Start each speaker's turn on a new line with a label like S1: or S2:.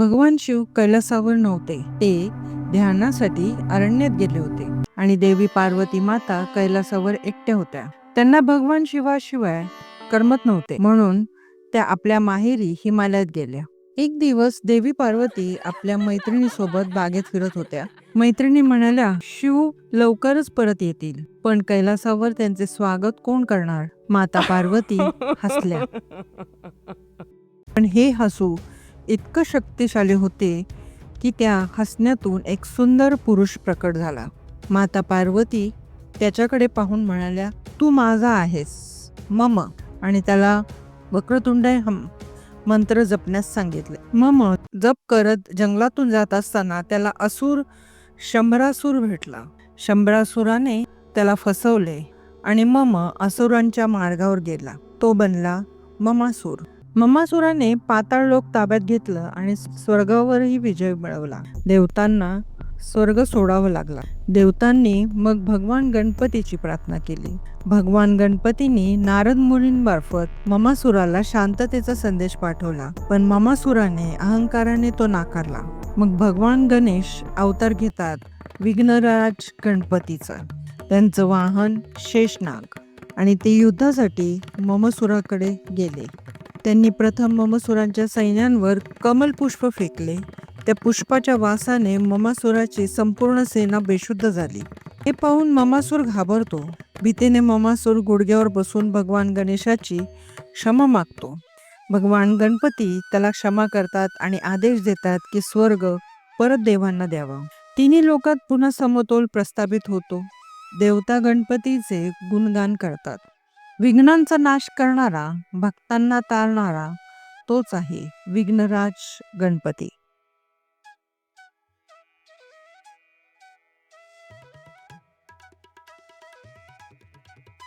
S1: भगवान शिव कैलासावर नव्हते, ते ध्यानासाठी अरण्यात गेले होते आणि देवी पार्वती माता कैलासावर एकट्या होत्या. त्यांना भगवान शिवाशिवाय करमत नव्हते, म्हणून त्या आपल्या माहेरी हिमालयात गेल्या. एक दिवस देवी पार्वती आपल्या मैत्रिणीसोबत बागेत फिरत होत्या. मैत्रिणी म्हणाल्या, शिव लवकरच परत येतील, पण कैलासावर त्यांचे स्वागत कोण करणार? माता पार्वती हसल्या, पण हे हसू इतकं शक्तिशाली होते की त्या हसण्यातून एक सुंदर पुरुष प्रकट झाला. माता पार्वती त्याच्याकडे पाहून म्हणाल्या, तू माझा आहेस मम, आणि त्याला वक्रतुंड मंत्र जपण्यास सांगितले. मम जप करत जंगलातून जात असताना त्याला असुर शंभरासुर भेटला. शंभरासुराने त्याला फसवले आणि मम असुरांच्या मार्गावर गेला. तो बनला ममासूर. ममासुराने पाताळ लोक ताब्यात घेतलं आणि स्वर्गावरही विजय मिळवला. देवतांना स्वर्ग सोडावं लागला. देवतांनी मग भगवान गणपतीची प्रार्थना केली. भगवान गणपतींनी नारद मुनींमार्फत ममासुराला शांततेचा संदेश पाठवला, पण ममासुराने अहंकाराने तो नाकारला. मग भगवान गणेश अवतार घेतात विघ्नराज गणपतीचा. त्यांचं वाहन शेषनाग, आणि ते युद्धासाठी ममासुराकडे गेले. त्यांनी प्रथम ममासुरांच्या सैन्यांवर कमलपुष्प फेकले. त्या पुष्पाच्या वासाने ममासुराची संपूर्ण सेना बेशुद्ध झाली. हे पाहून ममासूर घाबरतो. भीतीने ममासूर गुडघ्यावर बसून भगवान गणेशाची क्षमा मागतो. भगवान गणपती त्याला क्षमा करतात आणि आदेश देतात की स्वर्ग परत देवांना द्यावा. तिन्ही लोकात पुन्हा समतोल प्रस्थापित होतो. देवता गणपतीचे गुणगान करतात. विघ्नांचा नाश करणारा, भक्तांना तारणारा तोच आहे विघ्नराज गणपती.